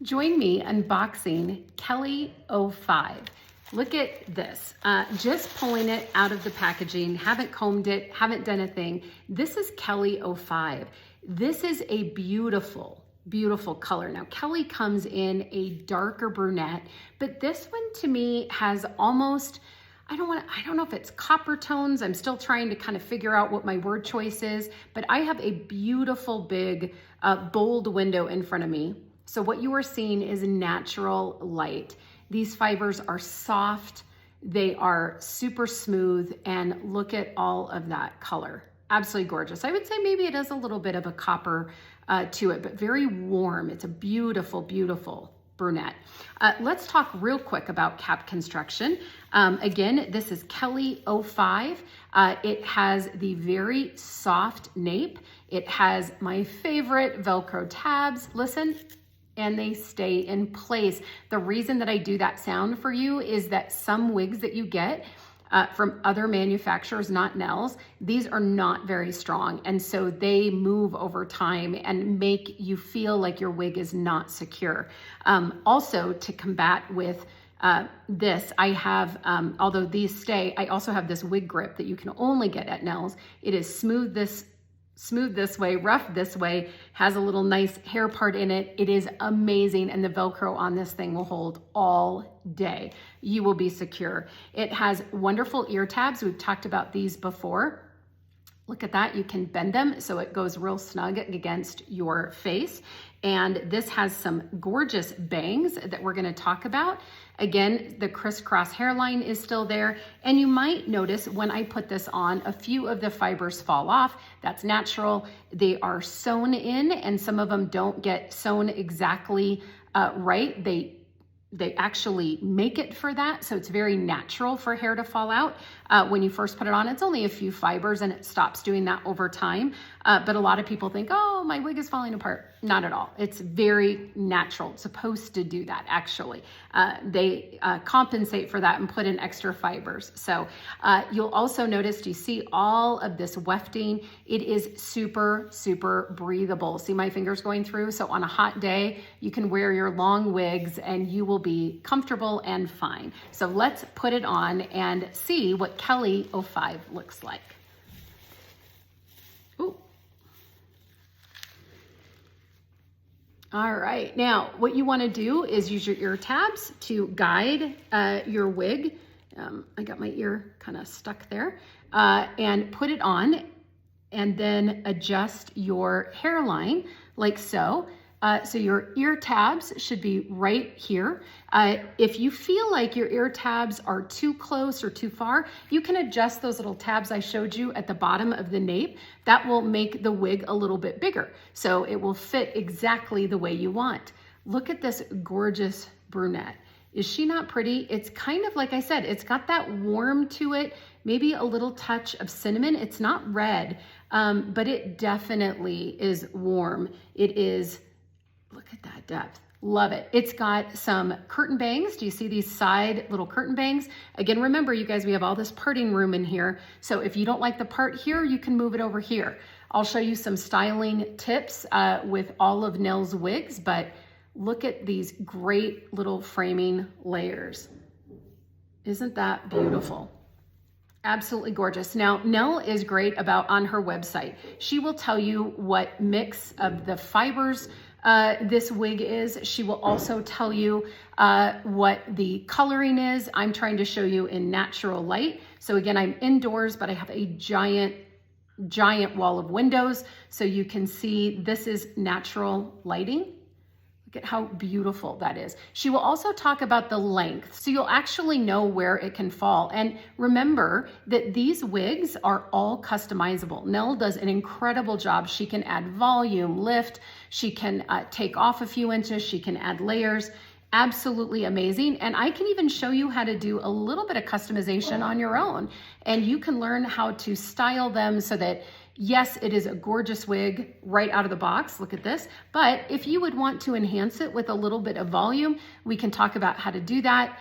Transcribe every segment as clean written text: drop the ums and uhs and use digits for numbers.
Join me unboxing Kelly 05. Look at this, just pulling it out of the packaging, haven't combed it, haven't done a thing. This is Kelly 05. This is a beautiful, beautiful color. Now Kelly comes in a darker brunette, but this one to me has almost, I don't know if it's copper tones. I'm still trying to kind of figure out what my word choice is, but I have a beautiful big, bold window in front of me. So what you are seeing is natural light. These fibers are soft, they are super smooth, and look at all of that color. Absolutely gorgeous. I would say maybe it has a little bit of a copper to it, but very warm. It's a beautiful, beautiful brunette. Let's talk real quick about cap construction. Again, this is Kelly 05. It has the very soft nape. It has my favorite Velcro tabs. Listen, and they stay in place. The reason that I do that sound for you is that some wigs that you get from other manufacturers, not Nels, these are not very strong. And so they move over time and make you feel like your wig is not secure. Also, to combat with this, I have, although these stay, I also have this wig grip that you can only get at Nels. It is smooth this way, rough this way, has a little nice hair part in it. It is amazing, and the Velcro on this thing will hold all day. You will be secure. It has wonderful ear tabs. We've talked about these before. Look at that, you can bend them so it goes real snug against your face. And this has some gorgeous bangs that we're gonna talk about. Again, the crisscross hairline is still there. And you might notice when I put this on, a few of the fibers fall off. That's natural. They are sewn in, and some of them don't get sewn exactly right. They actually make it for that. So it's very natural for hair to fall out. When you first put it on, it's only a few fibers and it stops doing that over time. But a lot of people think, oh, my wig is falling apart. Not at all. It's very natural. It's supposed to do that, actually. They compensate for that and put in extra fibers. So you'll also notice, you see all of this wefting. It is super, super breathable. See my fingers going through? So on a hot day, you can wear your long wigs and you will be comfortable and fine. So let's put it on and see what Kelly 05 looks like. Ooh. All right, now what you want to do is use your ear tabs to guide your wig. I got my ear kind of stuck there, and put it on, and then adjust your hairline like so. So your ear tabs should be right here. If you feel like your ear tabs are too close or too far, you can adjust those little tabs I showed you at the bottom of the nape. That will make the wig a little bit bigger, so it will fit exactly the way you want. Look at this gorgeous brunette. Is she not pretty? It's kind of, like I said, it's got that warm to it, maybe a little touch of cinnamon. It's not red, but it definitely is warm. It is. Look at that depth. Love it. It's got some curtain bangs. Do you see these side little curtain bangs? Again, remember, you guys, we have all this parting room in here. So if you don't like the part here, you can move it over here. I'll show you some styling tips with all of NelsWigs, but look at these great little framing layers. Isn't that beautiful? Absolutely gorgeous. Now, Nell is great about on her website. She will tell you what mix of the fibers this wig is. She will also tell you what the coloring is. I'm trying to show you in natural light. So again, I'm indoors, but I have a giant wall of windows. So you can see this is natural lighting. Look at how beautiful that is. She will also talk about the length, so you'll actually know where it can fall. And remember that these wigs are all customizable. Nell does an incredible job. She can add volume, lift, she can take off a few inches, she can add layers. Absolutely amazing. And I can even show you how to do a little bit of customization on your own. And you can learn how to style them so that, yes, it is a gorgeous wig right out of the box. Look at this. But if you would want to enhance it with a little bit of volume, we can talk about how to do that.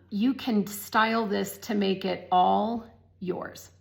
You can style this to make it all yours.